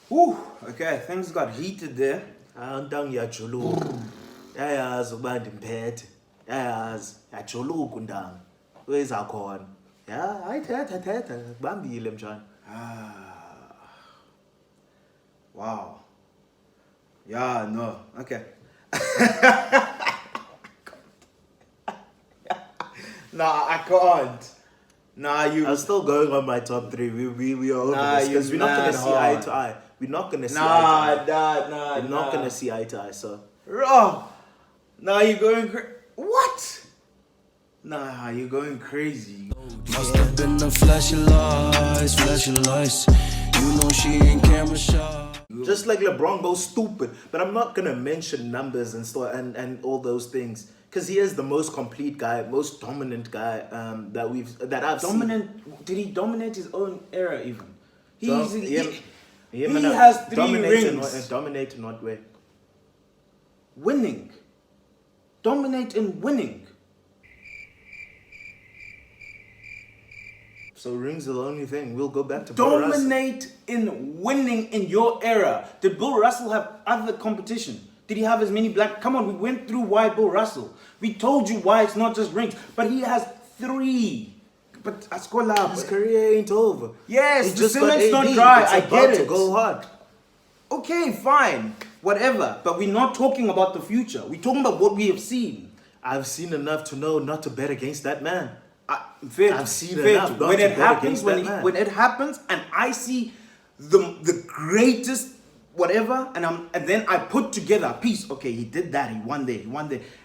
Whew, okay, things got heated there. Antang yajuluka. Yayazi ukuba ndimphethe. Yayazi yajuluka undanga. Weza khona. Ya, ayithetha kubambile mjani. Wow. Yeah, no. Okay. Nah, I can't. Nah, you. I'm still going on my top 3. We are over Nah, this because you're we're not gonna mad see eye hard. to eye. We're not gonna see eye to eye. Nah. We're not gonna see eye to eye. So Raw. Nah, you're going what? Nah, you're going crazy. Must have been the flashing lights. You know she ain't camera shy. just like LeBron goes stupid, but I'm not gonna mention numbers and stuff and all those things because he is the most complete guy, most dominant guy that I've Dominant? Did he dominate his own era even? seen. He has 3 dominate rings. Dominate in what way? Winning. Dominate in winning. So rings are the only thing. We'll go back to Bill Russell. Dominate in winning in your era. Did Bill Russell have other competition? Did he have as many black? Come on, we went through why Bill Russell. We told you why it's not just rings, but he has 3. But Ascola, His career ain't over. yes, He the just got cement's not AD. dry. It's I about get to it. go hard. Okay, fine, whatever. But we're not talking about the future. We're talking about what we have seen. I've seen enough to know not to bet against that man. I've seen enough not when to it bet happens, against that man. when it happens, and I see the greatest whatever, and then I put together a piece. Okay, he did that. He won there,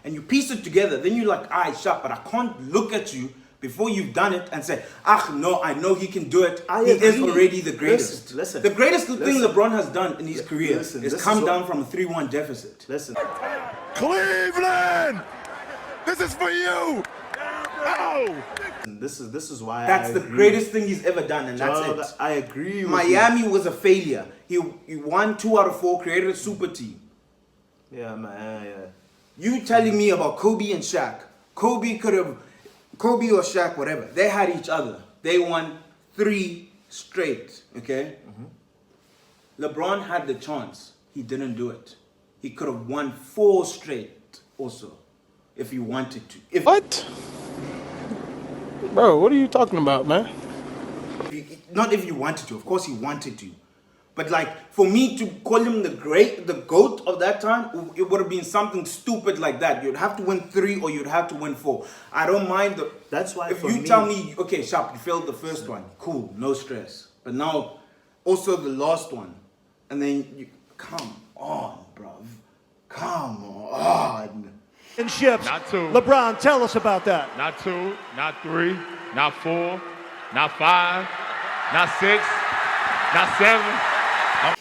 and you piece it together. Then you're like, "I sharp," but I can't look at you before you've done it and say, no, I know he can do it. I He is agree. already the greatest. Listen. The greatest thing LeBron has done in his career listen, is this come is what- down from a 3-1 deficit. Listen, Cleveland! This is for you! Oh! this is why That's I the agree. greatest thing he's ever done, and Dog, that's it. I agree with Miami was a failure. He won 2 out of 4, created a super team. you. Yeah, man. Yeah. You telling me about Kobe and Shaq? Kobe or Shaq, whatever. They had each other. They won 3 straight. Okay. LeBron had the chance. He didn't do it. He could have won 4 straight also, if he wanted to. What? Bro, what are you talking about, man? Not if you wanted to. Of course he wanted to. But like, for me to call him the GOAT of that time, it would have been something stupid like that. You'd have to win 3 or you'd have to win 4. I don't mind That's why if for you me- tell me, okay, Sharp, you failed the first one. Cool, no stress. But now, also the last one. And then come on, bruv. Come on. And ships. Not 2. LeBron, tell us about that. Not 2, not 3, not 4, not 5, not 6, not 7.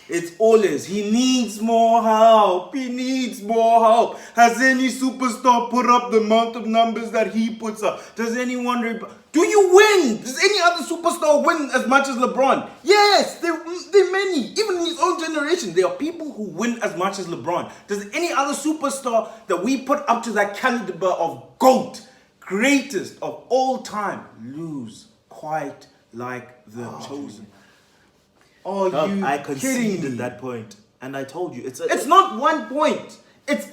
It's always, he needs more help. He needs more help. Has any superstar put up the amount of numbers that he puts up? Does anyone, do you win? Does any other superstar win as much as LeBron? Yes, there are many. Even in his own generation, there are people who win as much as LeBron. Does any other superstar that we put up to that caliber of GOAT, greatest of all time, lose quite like the chosen? Oh, Dog, you I kidding conceded me? that point, and I told you It's not 1 point. It's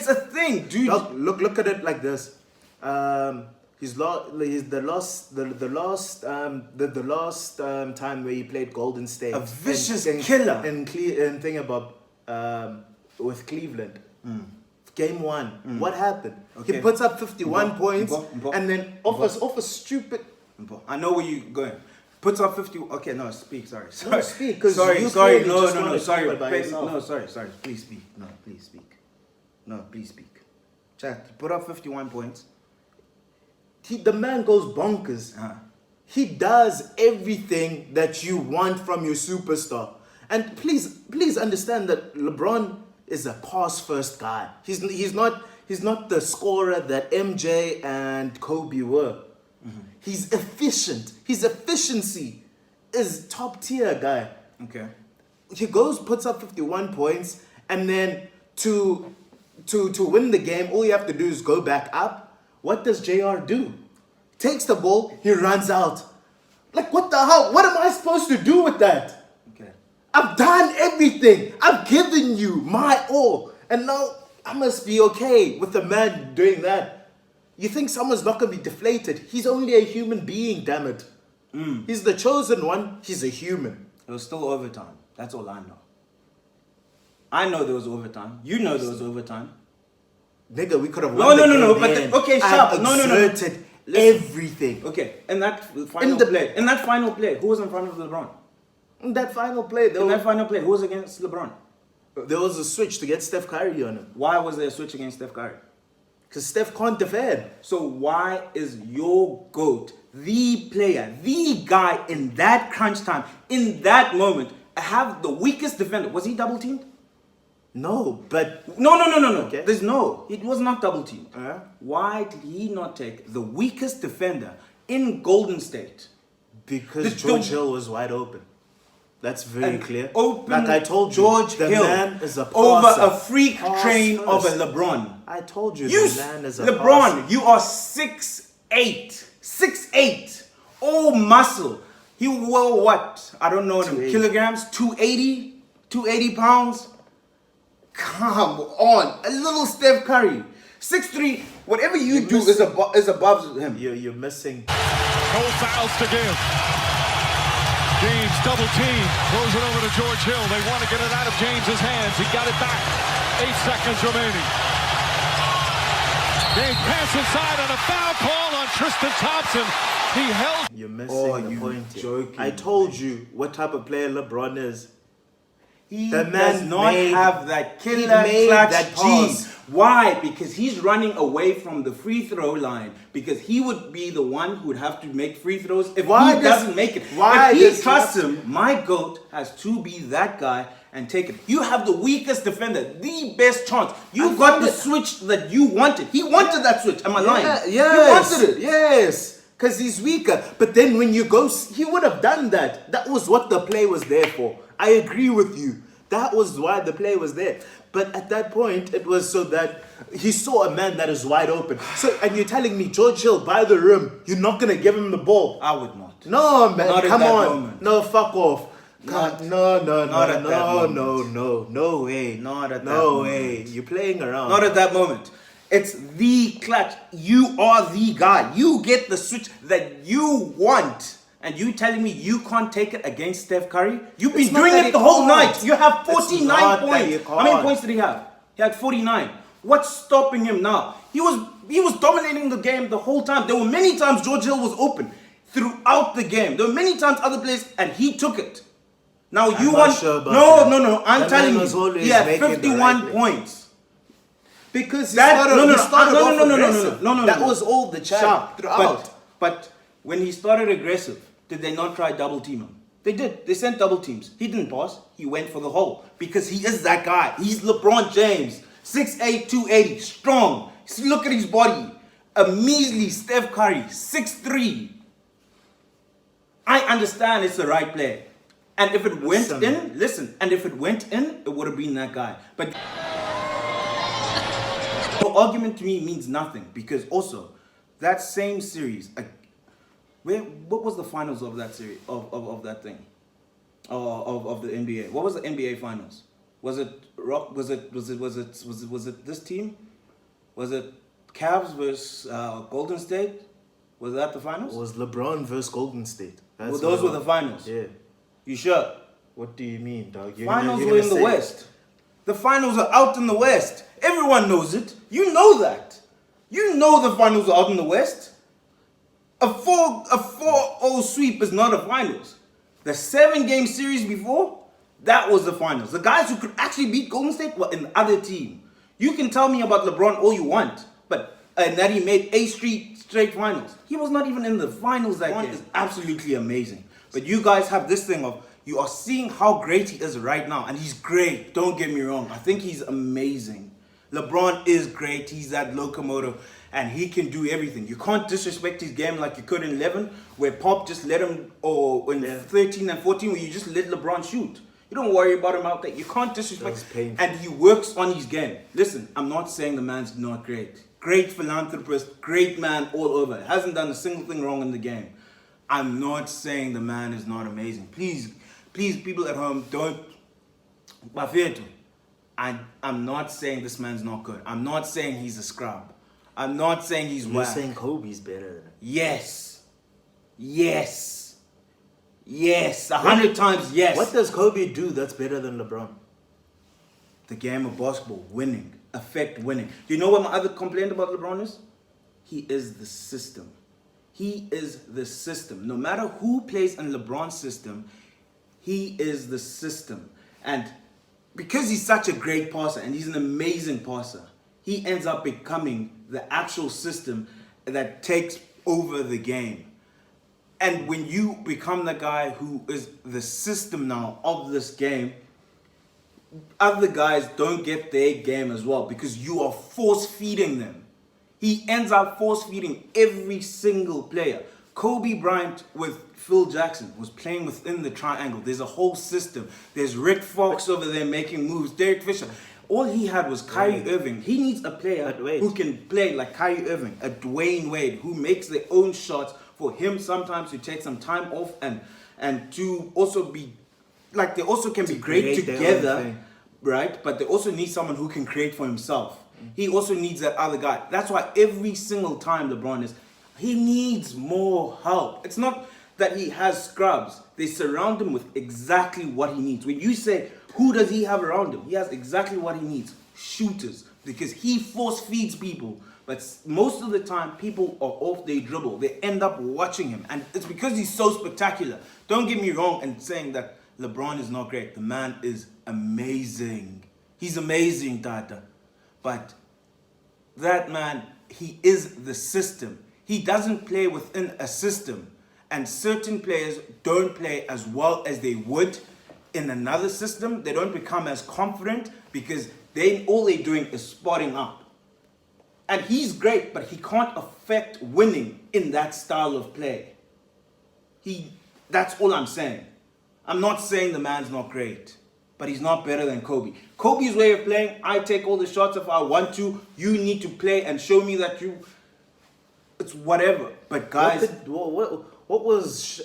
a thing, dude. Dog, look at it like this. He's the last time where he played Golden State. A vicious killer. And thing about with Cleveland. Game 1. What happened? Okay. He puts up 51 Mpho, points Mpho, and then off a stupid. I know where you're going. Puts up 50. Okay, no, speak. Sorry. speak, 'cause sorry. you Sorry. clearly No, just no, no. wanna Sorry. talk about yourself. No, sorry. Please speak. No, please speak. No, please speak. Chat. He put up 51 points. The man goes bonkers. He does everything that you want from your superstar. And please understand that LeBron is a pass first guy. He's not the scorer that MJ and Kobe were. He's efficient. His efficiency is top tier, guy. Okay. He puts up 51 points, and then to win the game, all you have to do is go back up. What does JR do? Takes the ball, he runs out. Like, what the hell? What am I supposed to do with that? Okay. I've done everything. I've given you my all. And now I must be okay with a man doing that. You think someone's not going to be deflated? He's only a human being, damn it. He's the chosen one. He's a human. It was still overtime. That's all I know. I know there was overtime. You know there was overtime. Nigga, we could have No, won the no, game but then. okay, I sharp. No, no, no. exerted everything. Okay, in that final play, who was in front of LeBron? In that final play, In that final play, who was against LeBron? there was a switch to get Steph Curry on him. Why was there a switch against Steph Curry? Because Steph can't defend. So why is your GOAT, the player, the guy in that crunch time, in that moment, have the weakest defender? Was he double teamed? No, but No. Okay. There's no. It was not double teamed. Uh-huh. Why did he not take the weakest defender in Golden State? because The- George Hill was wide open. That's very An clear. Open Like I told you, George the Hill man is a over passer. a freak Pass train of a first. LeBron. I told you, You, the man is a LeBron, passer. you are 6'8", 6'8", all muscle. He wore what? I don't know in 280. kilograms, 280 pounds. Come on, a little Steph Curry, 6'3". Whatever you do is above him. You're missing. No fouls to give. James double team, throws it over to George Hill. They want to get it out of James's hands. He got it back. 8 seconds remaining. James pass inside on a foul call on Tristan Thompson. He held. You're missing Oh, the you point here. joking. I told you what type of player LeBron is. He The man does not made- have that he killer made clutch that pass. pass. Why? Because he's running away from the free throw line. Because he would be the one who would have to make free throws if Why he does- doesn't make it. why if does he he trusts have him, my GOAT has to be that guy and take it. You have the weakest defender, the best chance. You I got the find it- switch that you wanted. He wanted that switch. Am I lying? Yes, He wanted it. Yes, because he's weaker. But then when you go, he would have done that. That was what the play was there for. I agree with you. That was why the play was there. But at that point, it was so that he saw a man that is wide open. So, and you're telling me, George Hill by the rim, you're not gonna give him the ball? I would not. No, man, Not at come that on. moment. No, fuck off. Not- No, not at that moment. no way. Not at that No moment. way. You're playing around. Not at that moment. It's the clutch. You are the guy. You get the switch that you want. And you telling me you can't take it against Steph Curry? You've been It's not doing that it he the whole can't. night. You have It's 49 not that points. you How many can't. points did he have? He had 49. What's stopping him now? He was dominating the game the whole time. There were many times George Hill was open throughout the game. There were many times other players and he took it. Now you not want sure about no. that. I'm The telling man was you, always he had making the 51 right play. points. Because he That- started, no, no, he no, started no, off no, no, no, aggressive. no. That was all the chat Sharp. throughout. But when he started aggressive, did they not try double team him? They did. They sent double teams. He didn't pass. He went for the hole because he is that guy. He's LeBron James, 6'8", 280, strong. Look at his body. A measly Steph Curry, 6'3". I understand it's the right play. And if it went and if it went in, it would have been that guy. But no argument to me means nothing because also that same series, what was the finals of that series of that thing, of the NBA? What was the NBA finals? Was it this team? Was it Cavs versus Golden State? Was that the finals? It was LeBron versus Golden State. That's Well, those what were it the finals. Yeah. You sure? What do you mean, dog? Finals you're were gonna in the say- West. The finals are out in the West. Everyone knows it. You know that. You know the finals are out in the West. A 4-0 sweep is not a finals. The 7-game series before, that was the finals. The guys who could actually beat Golden State were in the other team. You can tell me about LeBron all you want, but and that he made 8 straight finals. He was not even in the finals that game. Is absolutely amazing. But you guys have this thing of you are seeing how great he is right now, and he's great. Don't get me wrong. I think he's amazing. LeBron is great. He's that locomotive, and he can do everything. You can't disrespect his game like you could in 11, where Pop just let him, or in 13 and 14, where you just let LeBron shoot. You don't worry about him out there. You can't disrespect. That's painful. And he works on his game. Listen, I'm not saying the man's not great. Great philanthropist, great man all over. Hasn't done a single thing wrong in the game. I'm not saying the man is not amazing. Please please, people at home, don't. Bafetu, I'm not saying this man's not good. I'm not saying he's a scrub. I'm not saying he's You're whack. saying Kobe's better than him. Yes. 100 times yes. What does Kobe do that's better than LeBron? The game of basketball, winning, affect winning. Do you know what my other complaint about LeBron is? He is the system. He is the system. No matter who plays in LeBron's system, he is the system. And because he's such a great passer and he's an amazing passer, he ends up becoming the actual system that takes over the game. And when you become the guy who is the system now of this game, other guys don't get their game as well because you are force feeding them. He ends up force feeding every single player. Kobe Bryant with Phil Jackson was playing within the triangle. There's a whole system. There's Rick Fox over there making moves. Derek Fisher. All he had was Kyrie Irving. He needs a player who can play like Kyrie Irving, a Dwayne Wade, who makes their own shots. For him sometimes to take some time off and to also be like they also can be great together, right? But they also need someone who can create for himself. He also needs that other guy. That's why every single time LeBron he needs more help. It's not that he has scrubs. They surround him with exactly what he needs. When you say, who does he have around him? He has exactly what he needs. Shooters. Because he force feeds people. But most of the time, people are off their dribble. They end up watching him. And it's because he's so spectacular. Don't get me wrong in saying that LeBron is not great. The man is amazing. He's amazing, Tata. But that man, he is the system. He doesn't play within a system. And certain players don't play as well as they would in another system. They don't become as confident because all they're doing is spotting up. And he's great, but he can't affect winning in that style of play. That's all I'm saying. I'm not saying the man's not great, but he's not better than Kobe. Kobe's way of playing, I take all the shots if I want to. You need to play and show me that it's whatever. But guys... What was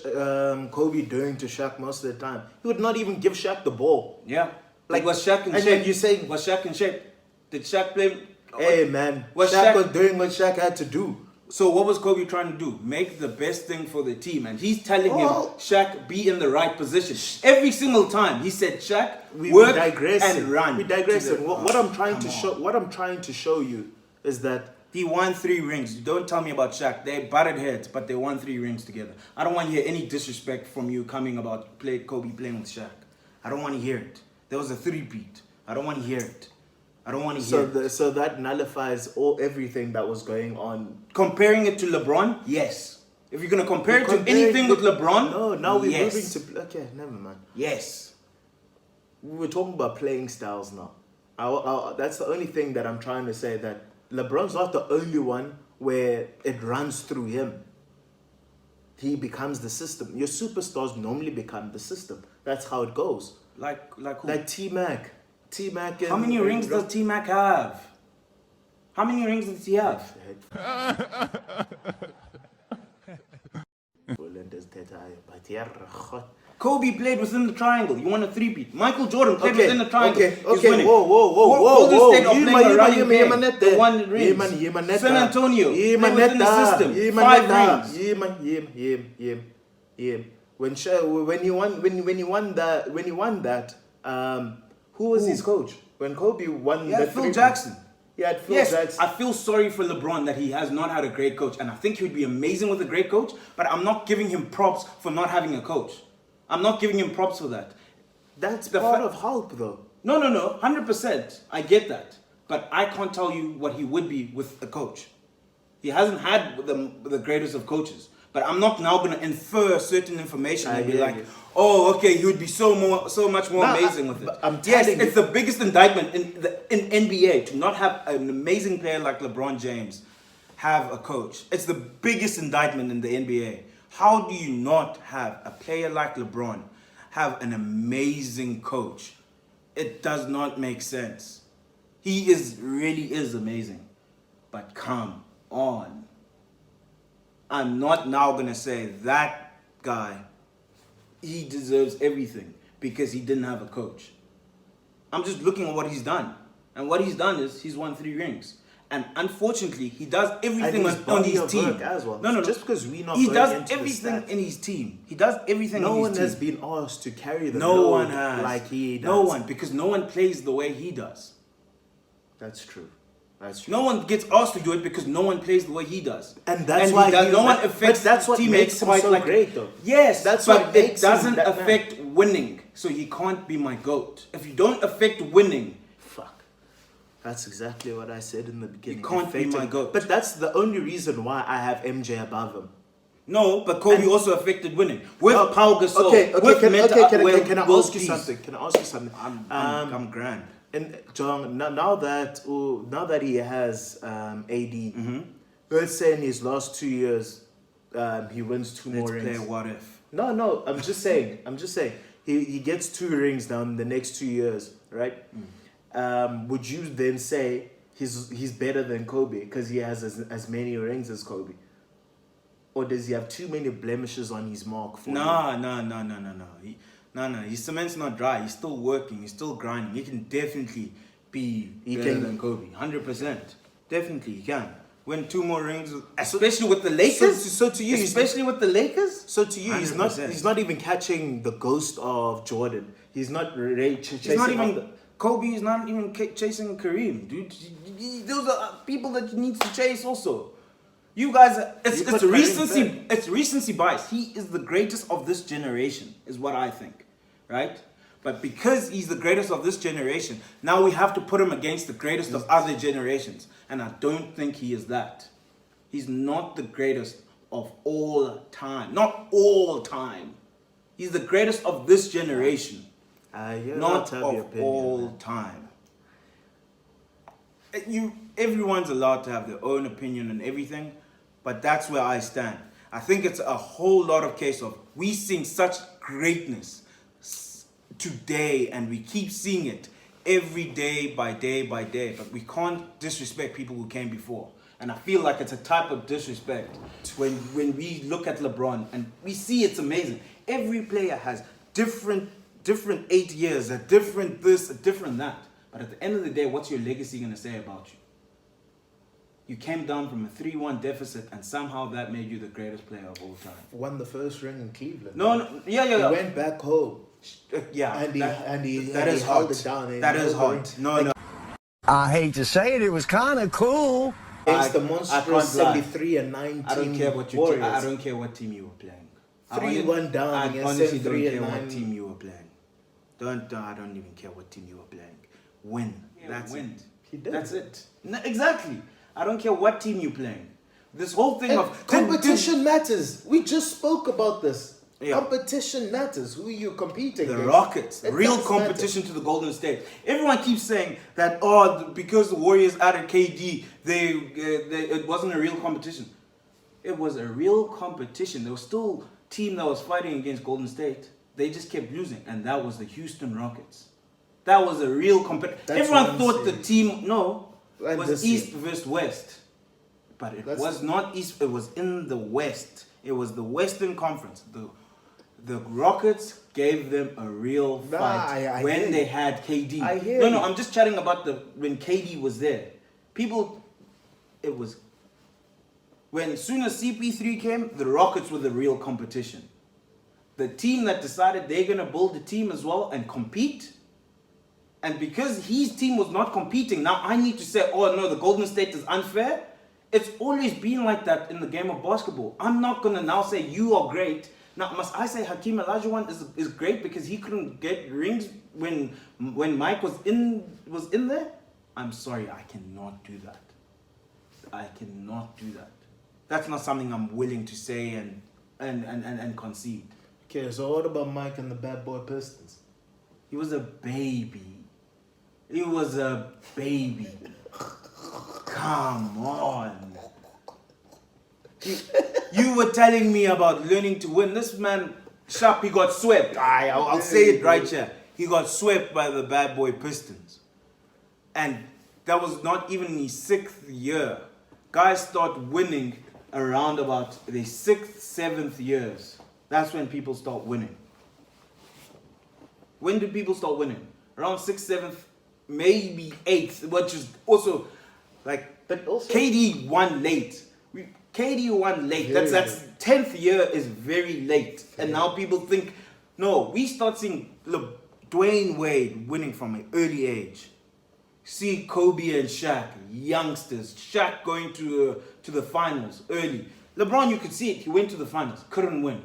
Kobe doing to Shaq most of the time? He would not even give Shaq the ball. Yeah. Like, was Shaq in and shape? You're saying, was Shaq in shape? Did Shaq play... Hey man, Shaq was doing what Shaq had to do. So what was Kobe trying to do? Make the best thing for the team. And he's telling him, Shaq, be in the right position. Every single time he said, Shaq, work and run. We digress. What I'm trying to show you is that he won 3 rings. Don't tell me about Shaq. They butted heads, but they won 3 rings together. I don't want to hear any disrespect from you coming about Kobe playing with Shaq. I don't want to hear it. There was a 3-peat. I don't want to hear it. I don't want to hear it. So that nullifies everything that was going on. Comparing it to LeBron? Yes. If you're going to compare it to anything with LeBron? No, now we're moving to... Okay, never mind. Yes. We're talking about playing styles now. That's the only thing that I'm trying to say, that LeBron's not the only one where it runs through him. He becomes the system. Your superstars normally become the system. That's how it goes. Like who? Like T-Mac. How many rings does T-Mac have? How many rings does he have? Kobe played within the triangle. You want a 3-peat. Michael Jordan played within the triangle. Okay. Whoa. San Antonio played within the system. 5 rings. When he won that, who was his coach? When Kobe won that, Phil Jackson. He had Phil Jackson. I feel sorry for LeBron that he has not had a great coach, and I think he would be amazing with a great coach, but I'm not giving him props for not having a coach. I'm not giving him props for that. That's part of help, though. No, 100%. I get that. But I can't tell you what he would be with a coach. He hasn't had the greatest of coaches. But I'm not now going to infer certain information and be like, oh, okay, he would be so much more amazing with it. It's the biggest indictment in NBA to not have an amazing player like LeBron James have a coach. It's the biggest indictment in the NBA. How do you not have a player like LeBron have an amazing coach? It does not make sense. He really is amazing. But come on. I'm not now going to say that guy, he deserves everything. because he didn't have a coach. I'm just looking at what he's done. And what he's done is he's won 3 rings. And unfortunately, he does everything on his team. As well. No. Just because we not he going does into the everything stats. in his team. He does everything No in one his has team. been asked to carry the No load one has. like he does. No one, because no one plays the way he does. That's true. That's true. No one gets asked to do it because no one plays the way he does. And that's he why does, he- no one but affects that's what teammates makes him quite so like great, though. Yes, That's but what it makes him doesn't that man. affect winning. So he can't be my GOAT. If you don't affect winning, Fuck. That's exactly what I said in the beginning. You can't be my GOAT. But that's the only reason why I have MJ above him. no, but Kobe And- also affected winning. With Pau Gasol. Okay, with can I World ask you Peace. something? Can I ask you something? I'm grand. And John, now that he has AD, let's say in his last 2 years, he wins 2 Let's more play rings. what if. No, I'm just saying. He gets 2 rings now in the next 2 years, right? Would you then say he's better than Kobe because he has as many rings as Kobe? Or does he have too many blemishes on his mark for you? No. His cement's not dry. He's still working. He's still grinding. He can definitely be better than Kobe. 100%. Definitely, he can. Win 2 more rings, especially with the Lakers. So to you, especially with the Lakers. So to you, he's 100%. not even catching the ghost of Jordan. He's not chasing. He's not even after- Kobe is not even chasing Kareem, dude. Those are people that he needs to chase also. You guys, it's put Kareem recency. third. It's recency bias. He is the greatest of this generation, is what I think, right? But because he's the greatest of this generation, now we have to put him against the greatest of other generations, and I don't think he is that. He's not the greatest of all time. Not all time. He's the greatest of this generation. You're allowed Not to have your of opinion, all man. time. Everyone's allowed to have their own opinion and everything, but that's where I stand. I think it's a whole lot of case of we seeing such greatness today, and we keep seeing it every day by day by day, but we can't disrespect people who came before. And I feel like it's a type of disrespect when we look at LeBron and we see it's amazing. Every player has different 8 years, a different this, a different that. But at the end of the day, what's your legacy going to say about you? You came down from a 3-1 deficit, and somehow that made you the greatest player of all time. Won the first ring in Cleveland. Yeah. He went back home. Yeah, And he that is held hot. it down. And That he is held hot. the No. I hate to say it, it was kind of cool. Against the I monstrous can't lie. 73 and 19 I don't care what Warriors. I don't care what team you were playing. 3-1 down I against honestly don't 73 care and what 9. team you were playing. I don't even care what team you were playing. Win. That's win. it. He did. That's it. No, exactly. I don't care what team you're playing. This whole thing And of competition matters. We just spoke about this. Yeah. Competition matters. Who you competing The against. Rockets, It real does competition to the Golden State. Everyone keeps saying that because the Warriors added KD, it wasn't a real competition. It was a real competition. There was still a team that was fighting against Golden State. They just kept losing, and that was the Houston Rockets. That was a real competition. That's Everyone one thought the series. team And was this East year. versus West, but it That's- was not East. It was in the West. It was the Western Conference. The Rockets gave them a real Nah, fight I when hear they you. had KD. I hear No, you. I'm just chatting about when KD was there. When soon as CP3 came, the Rockets were the real competition. The team that decided they're gonna build a team as well and compete. And because his team was not competing, now I need to say, oh no, the Golden State is unfair. It's always been like that in the game of basketball. I'm not gonna now say you are great. Now must I say Hakeem Olajuwon is great because he couldn't get rings when Mike was in there? I'm sorry, I cannot do that. I cannot do that. That's not something I'm willing to say and concede. Okay, so what about Mike and the Bad Boy Pistons? He was a baby. He was a baby. Come on. You were telling me about learning to win. This man, Sharp, he got swept. I'll say it right here. He got swept by the Bad Boy Pistons. And that was not even in his 6th year. Guys start winning around about their 6th, 7th years. That's when people start winning. When did people start winning? Around 6th, 7th, maybe 8th, which is also like. But also- KD won late. KD won late. Very That's 10th year is very late, and now people think no. We start seeing Dwayne Wade winning from an early age. See Kobe and Shaq, youngsters. Shaq going to the finals early. LeBron, you could see it. He went to the finals, couldn't win.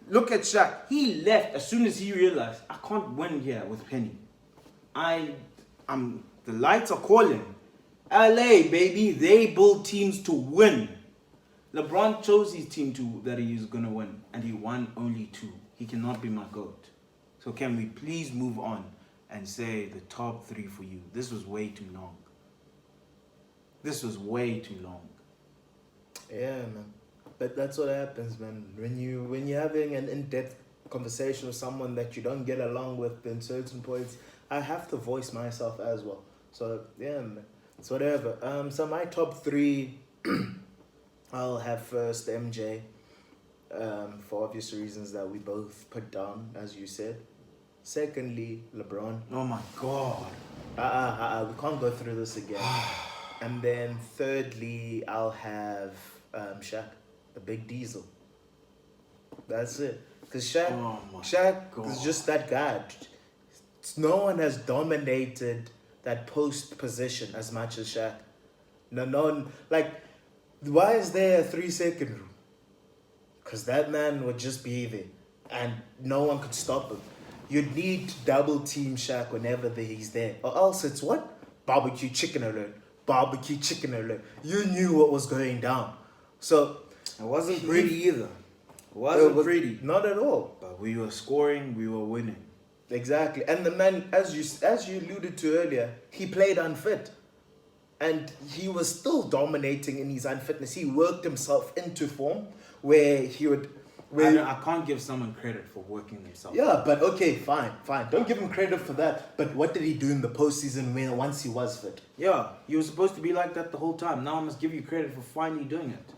Look at Shaq. He left as soon as he realized I can't win here with Penny. The lights are calling. LA, baby, they build teams to win. LeBron chose his team that he was gonna win, and he won only 2. He cannot be my GOAT. So can we please move on and say the top 3 for you? This was way too long. This was way too long. Yeah, man. But that's what happens, man. When you're having an in-depth conversation with someone that you don't get along with in certain points, I have to voice myself as well. So yeah, man. It's whatever. So my top 3, I'll have first MJ, for obvious reasons that we both put down, as you said. Secondly, LeBron. Oh my God. We can't go through this again. And then thirdly, I'll have Shaq, the big diesel. That's it. Because Shaq is just that guy. No one has dominated that post position as much as Shaq. No, like, why is there a 3-second rule? Because that man would just be there and no one could stop him. You'd need to double team Shaq whenever he's there. Or else it's what? Barbecue chicken alert. Barbecue chicken alert. You knew what was going down. So It wasn't pretty either. It wasn't pretty. Not at all. But we were scoring, we were winning. Exactly. And the man, as you alluded to earlier, he played unfit. And he was still dominating in his unfitness. He worked himself into form where he would... I can't give someone credit for working themselves. Yeah, but okay, fine. Don't give him credit for that. But what did he do in the postseason once he was fit? Yeah, you were supposed to be like that the whole time. Now I must give you credit for finally doing it.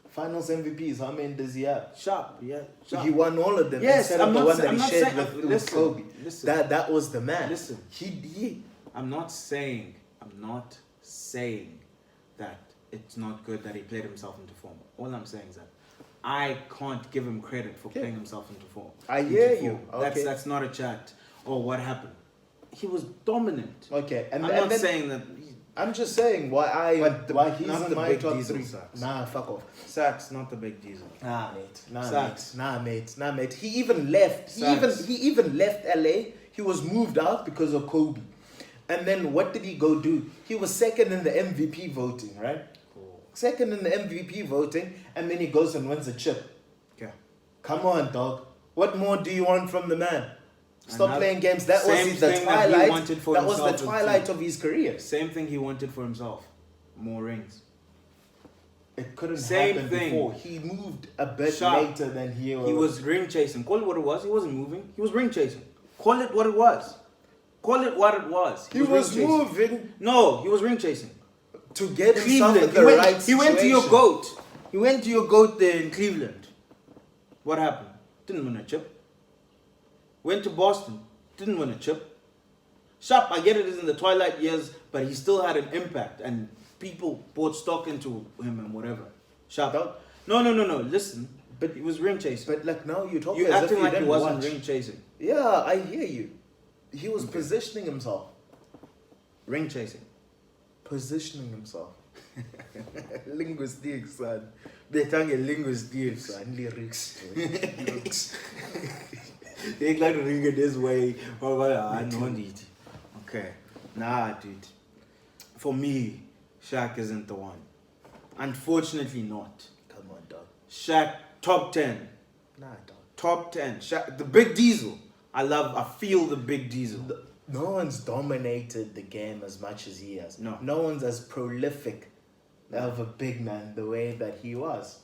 Finals MVPs, how many does he have? Sharp, yeah. Sharp. He won all of them. Yes, instead of the one that he shared saying, with Kobe. Listen. That was the man. Listen. I'm not saying that it's not good that he played himself into form. All I'm saying is that I can't give him credit for playing himself into form. I hear you. Okay. That's not a chat. Or what happened? He was dominant. Okay, I'm not saying that. I'm just saying why he's not in the my big top diesel 3. sacks. Nah, fuck off. Sacks, not the big diesel. Nah, mate. Sacks. Nah, mate. He even left. He even left LA. He was moved out because of Kobe. And then what did he go do? He was second in the MVP voting, right? Cool. Second in the MVP voting, and then he goes and wins a chip. Yeah. Come on, dog. What more do you want from the man? Stop Another- playing games. That same was the thing that he twilight. wanted for That was the himself with twilight team. of his career. Same thing he wanted for himself. More rings. It couldn't Same happen thing. before. He moved a bit Sharp. later than he was. He was ring chasing. Call it what it was. He wasn't moving. He was ring chasing. Call it what it was. Call it what it was. He was ring chasing. moving No, he was ring chasing. to get himself in Cleveland. the right He went to your situation. GOAT. He went to your GOAT there in Cleveland. What happened? Didn't win a chip. Went to Boston. Didn't win a chip. Sharp, I get it, is in the twilight years, but he still had an impact, and people bought stock into him and whatever. Sharp. No. Listen, but he was ring chasing. But like now you're talking You're as if acting you like he didn't wasn't watch. ring chasing. Yeah, I hear you. He was positioning himself. Ring chasing. Positioning himself. Linguistics, son. They're talking linguistics. Son, lyrics. They like to ring it this way. I know it. Okay. Nah, dude. For me, Shaq isn't the one. Unfortunately not. Come on, dog. Shaq, top 10. Nah, dog. Top 10. Shaq, the big diesel. I feel the big diesel. No one's dominated the game as much as he has. No. No one's as prolific of a big man the way that he was.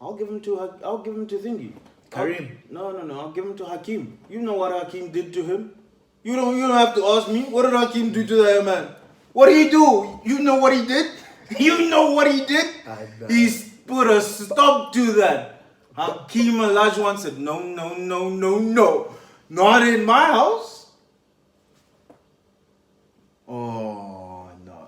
I'll give him to Thingy. Kareem. No. I'll give him to Hakeem. You know what Hakeem did to him. You don't have to ask me. What did Hakeem do to that man? What did he do? You know what he did? You know what he did? I know. He's put a stop to that. Hakeem Olajuwon said, no. Not in my house. Oh no.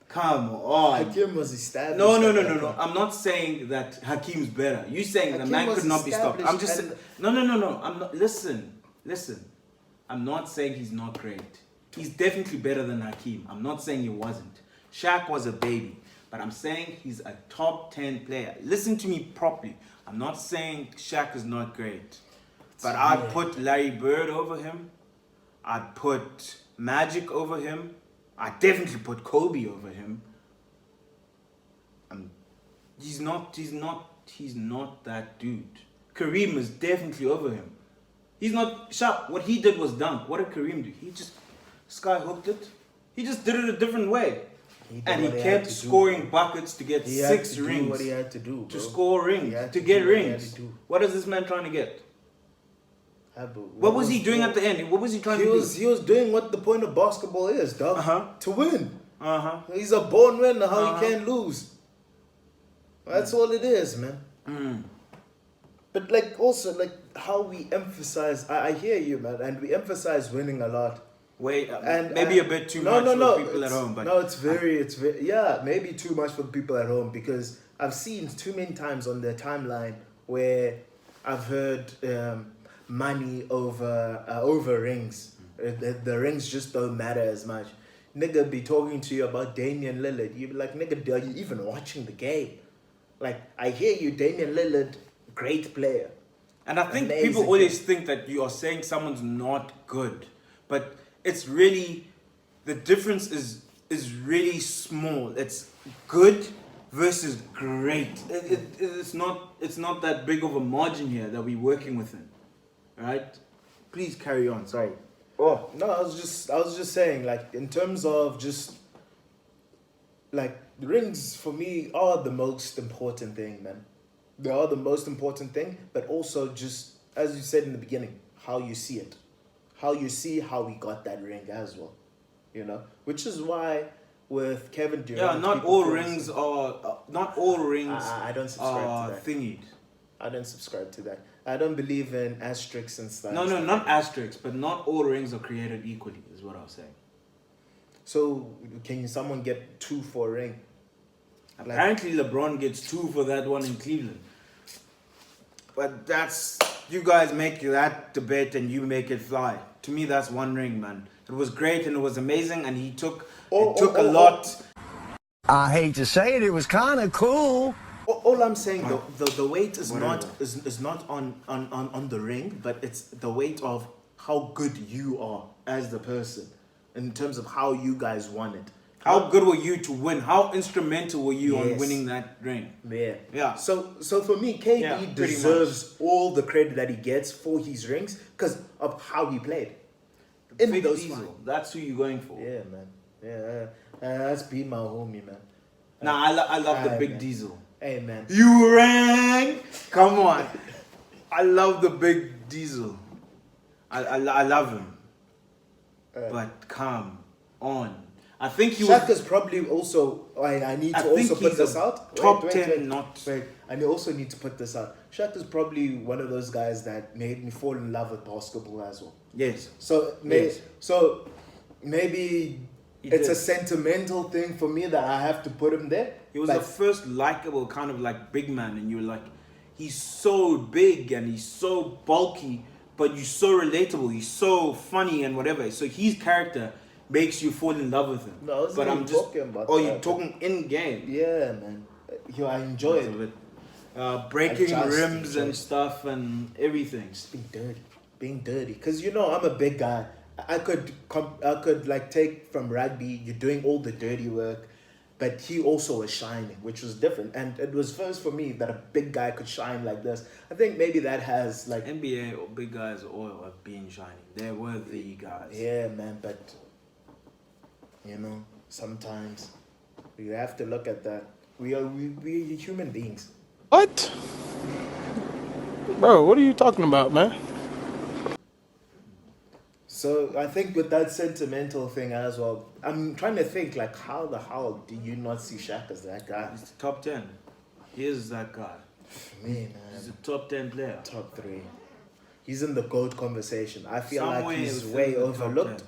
Come on. Hakim was established. No. I'm not saying that Hakim's better. You saying the Hakim man was could not be stopped. I'm just established no. I'm not. Listen. I'm not saying he's not great. He's definitely better than Hakim. I'm not saying he wasn't. Shaq was a baby, but I'm saying he's a top 10 player. Listen to me properly. I'm not saying Shaq is not great, but I'd put Larry Bird over him. I'd put Magic over him. I'd definitely put Kobe over him. He's not that dude. Kareem is definitely over him. He's not sharp. What he did was dunk. What did Kareem do? He just sky hooked it. He just did it a different way. And he kept scoring buckets to get 6 rings. What he had to do, bro. To score rings. To get rings. What is this man trying to get? What was he doing at the end? What was he trying to do? He was doing what the point of basketball is, dog. To win. Uh-huh. He's a born winner. How he can't lose. That's all it is, man. But like also like how we emphasize. I hear you, man, and we emphasize winning a lot. Wait, and maybe a bit too much for people at home, but it's very maybe too much for the people at home, because I've seen too many times on their timeline where I've heard money over rings. The rings just don't matter as much. Nigga be talking to you about Damian Lillard. You be like, nigga, are you even watching the game? Like, I hear you, Damian Lillard, great player. And I think Amazing people always think that you are saying someone's not good, but it's really, the difference is really small. It's good versus great. It's not that big of a margin here that we're working within, right? Please carry on. Sorry. Oh no, I was just saying, like, in terms of just like rings for me are the most important thing, man. They are the most important thing, but also just as you said in the beginning, how you see it. How you see how we got that ring as well, you know, which is why with Kevin Durant, yeah, not all rings are I don't subscribe to that. Thingied. I don't subscribe to that. I don't believe in asterisks and stuff. No, not asterisks, but not all rings are created equally, is what I was saying. So can someone get 2 for a ring? Apparently, LeBron gets 2 for that one in Cleveland. But that's, you guys make that debate and you make it fly. To me, that's one ring, man. It was great and it was amazing, and he took a lot. I hate to say it, it was kind of cool. All I'm saying, the weight is not on the ring, but it's the weight of how good you are as the person in terms of how you guys won it. How good were you to win? How instrumental were you on winning that ring? Yeah. So for me, KD deserves all the credit that he gets for his rings because of how he played. In Big Diesel. That's who you're going for. Yeah, man. Yeah, that's be my homie, man. Nah, I love the Big man. Diesel. Hey, man. You rang. Come on. I love the Big Diesel. I love him. But come on. I think he Shaq is probably also. I need to also put this out. Top 10, not. Wait, I also need to put this out. Shaq is probably one of those guys that made me fall in love with basketball as well. Yes. So maybe it's a sentimental thing for me that I have to put him there. He was the first likable kind of like big man, and you were like, he's so big and he's so bulky, but he's so relatable. He's so funny and whatever. So his character makes you fall in love with him. No, but I'm just talking about. Oh, you're talking in game. Yeah, man. I enjoy it. Breaking rims and stuff and everything. Just being dirty. Cause I'm a big guy. I could like take from rugby. You're doing all the dirty work, but he also was shining, which was different. And it was first for me that a big guy could shine like this. I think maybe that has like NBA or big guys all have been shining. They're worthy guys. Yeah, man, but. Sometimes we have to look at that. We are human beings. What? Bro, what are you talking about, man? So I think with that sentimental thing as well, I'm trying to think like how the hell do you not see Shaq as that guy? He's top 10. He is that guy. For me, man. He's a top 10 player. Top 3. He's in the GOAT conversation. I feel Somewhere like he's within way the top overlooked.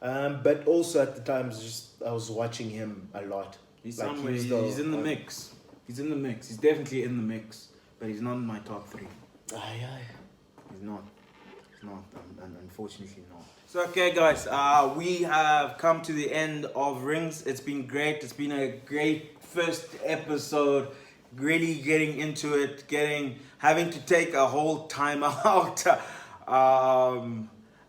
But also at the times, I was watching him a lot. He's Like, somewhere. he's He's in the mix. He's in the mix. He's definitely in the mix. But he's not in my top 3. Aye. He's not. He's not. Unfortunately not. So okay guys, we have come to the end of Rings. It's been great. It's been a great first episode. Really getting into it. Having to take a whole time out.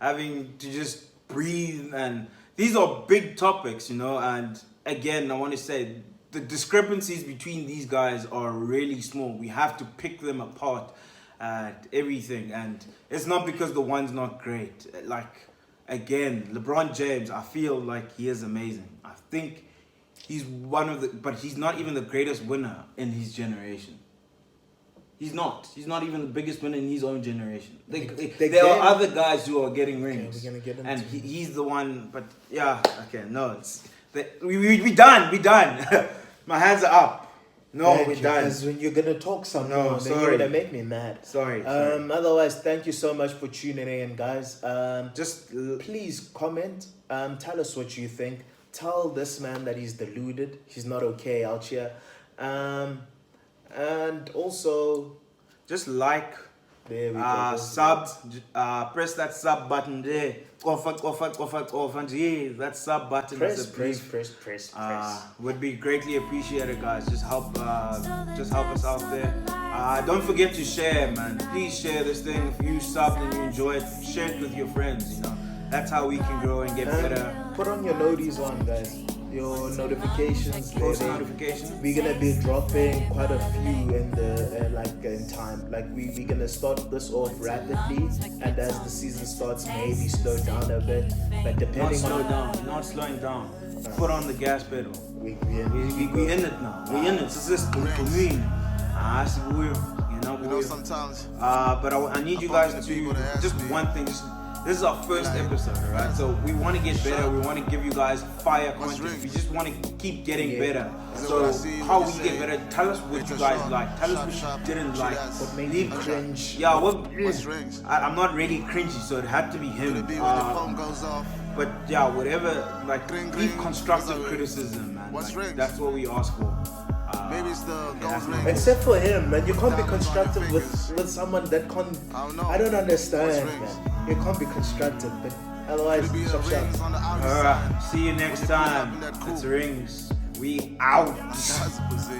Having to just breathe, and these are big topics, you know. And again, I want to say the discrepancies between these guys are really small. We have to pick them apart at everything, and it's not because the one's not great. Like, again, LeBron James, I feel like he is amazing. I think he's one of the, but he's not even the greatest winner in his generation. He's not even the biggest winner in his own generation. There are other guys who are getting rings, we're gonna get into and he's the one. But yeah, okay, no, it's we done. My hands are up. No, we're done. Because when you're gonna talk something, No, then you're sorry. gonna make me mad. Sorry. Otherwise, thank you so much for tuning in, guys. Just Please comment. Tell us what you think. Tell this man that he's deluded. He's not okay out here. And also, just like, there we go. sub, press that sub button there. Off, and yeah, that sub button. is a Press. would be greatly appreciated, guys. Just help us out there. Don't forget to share, man. Please share this thing. If you subbed and you enjoy it, share it with your friends. You know, that's how we can grow and get better. Put on your noties on, guys. Your notifications. Post baby. notifications. We're gonna be dropping quite a few in the in time. Like we're gonna start this off rapidly, and as the season starts, maybe slow down a bit. But depending Not slowing down. Put on the gas pedal. we We in it now. We in it. It's just community. You know, sometimes. but I need you guys to just one thing. This is our first episode, right? So we want to get better. We want to give you guys fire content. We just want to keep getting better. So how we get better? Tell us what you guys like. Tell us what you didn't like. What made you cringe? Yeah, What's rings? I'm not really cringy, so it had to be him. Be when the phone goes off. But yeah, whatever. Like, Green, leave green. constructive What's up, criticism, man. What's Like, rings? that's what we ask for. Maybe it's the it gold has no- ring. Except for him, man. You can't be constructive with someone that can't. I don't know. I don't understand, What's rings? man. You can't be constructive, but otherwise, Be the shop. rings on the outside. Alright, see you next time. That cool. It's Rings. We out. That's a position.